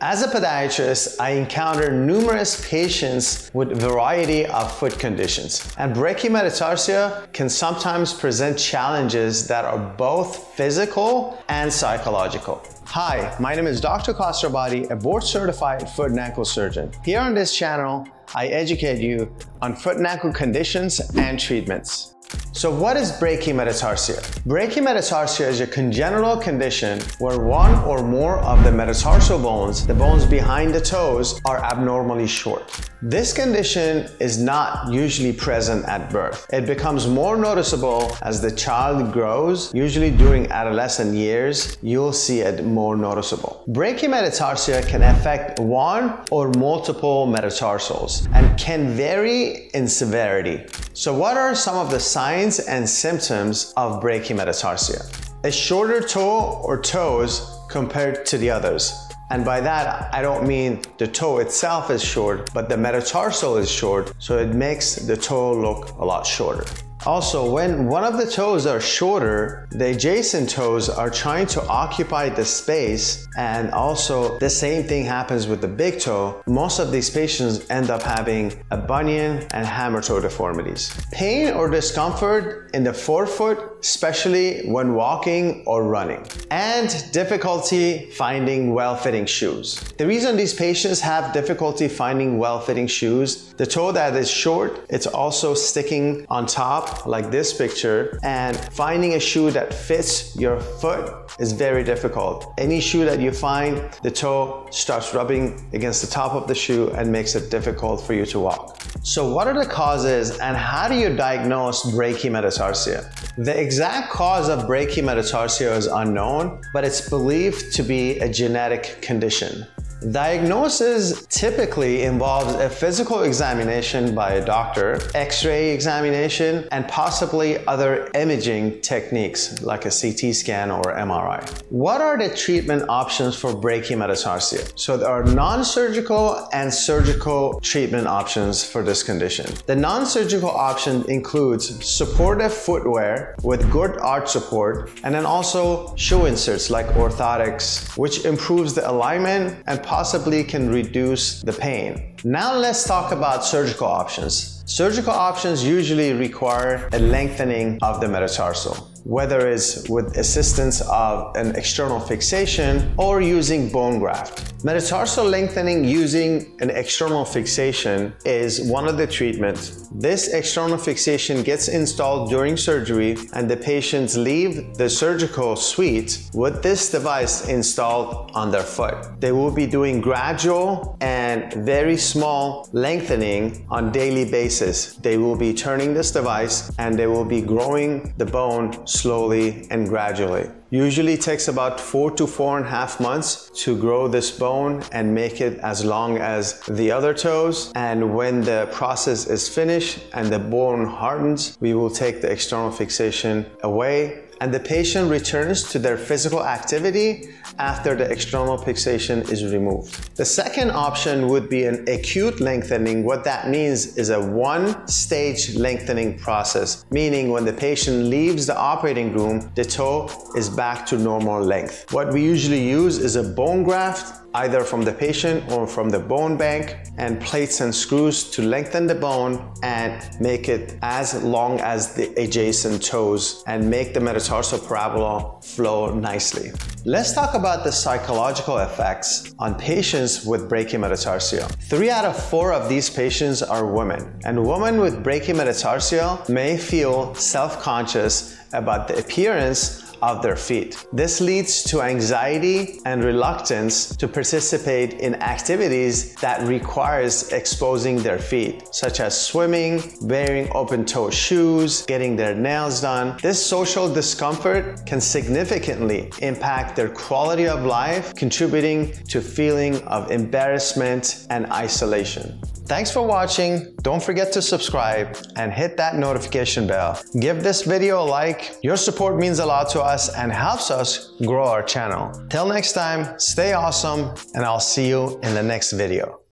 As a podiatrist, I encounter numerous patients with a variety of foot conditions, and brachymetattarsia can sometimes present challenges that are both physical and psychological. Hi, my name is Dr. 𝘵𝗫𝘶𝘰𝘳𝘮𝘊, a board-certified foot and ankle surgeon. Here on this channel, I educate you on foot and ankle conditions and treatments. So what is brachymetattarsia? Brachymetattarsia is a congenital condition where one or more of the metatarsal bones, the bones behind the toes, are abnormally short. This condition is not usually present at birth. It becomes more noticeable as the child grows. Usually during adolescent years, you'll see it more noticeable. Brachymetattarsia can affect one or multiple metatarsals and can vary in severity. So what are some of the signs and symptoms of brachymetattarsia? A shorter toe or toes compared to the others. And by that, I don't mean the toe itself is short, but the metatarsal is short, so it makes the toe look a lot shorter. Also, when one of the toes are shorter, the adjacent toes are trying to occupy the space, and also the same thing happens with the big toe. Most of these patients end up having a bunion and hammer toe deformities. Pain or discomfort in the forefoot, especially when walking or running, and difficulty finding well-fitting shoes. The reason these patients have difficulty finding well-fitting shoes, the toe that is short, it's also sticking on top like this picture, and finding a shoe that fits your foot is very difficult. Any shoe that you find, the toe starts rubbing against the top of the shoe and makes it difficult for you to walk. So what are the causes and how do you diagnose brachymetattarsia? The exact cause of brachymetattarsia is unknown, but it's believed to be a genetic condition. Diagnosis typically involves a physical examination by a doctor, X-ray examination, and possibly other imaging techniques like a CT scan or MRI. What are the treatment options for brachymetattarsia? So there are non-surgical and surgical treatment options for this condition. The non-surgical option includes supportive footwear with good arch support, and then also shoe inserts like orthotics, which improves the alignment and possibly can reduce the pain. Now let's talk about surgical options. Surgical options usually require a lengthening of the metatarsal, whether it's with assistance of an external fixation or using bone graft. Metatarsal lengthening using an external fixation is one of the treatments. This external fixation gets installed during surgery, and the patients leave the surgical suite with this device installed on their foot. They will be doing gradual and very small lengthening on a daily basis. They will be turning this device and they will be growing the bone slowly and gradually. Usually takes about 4 to 4.5 months to grow this bone and make it as long as the other toes. And when the process is finished and the bone hardens, we will take the external fixation away, and the patient returns to their physical activity after the external fixation is removed. The second option would be an acute lengthening. What that means is a one-stage lengthening process, meaning when the patient leaves the operating room, the toe is back to normal length. What we usually use is a bone graft, either from the patient or from the bone bank, and plates and screws to lengthen the bone and make it as long as the adjacent toes and make the metatarsal parabola flow nicely. Let's talk about the psychological effects on patients with brachymetattarsia. 3 out of 4 of these patients are women, and women with brachymetattarsia may feel self-conscious about the appearance of their feet. This leads to anxiety and reluctance to participate in activities that requires exposing their feet, such as swimming, wearing open-toe shoes, getting their nails done. This social discomfort can significantly impact their quality of life, contributing to a feeling of embarrassment and isolation. Thanks for watching. Don't forget to subscribe and hit that notification bell. Give this video a like. Your support means a lot to us and helps us grow our channel. Till next time, stay awesome, and I'll see you in the next video.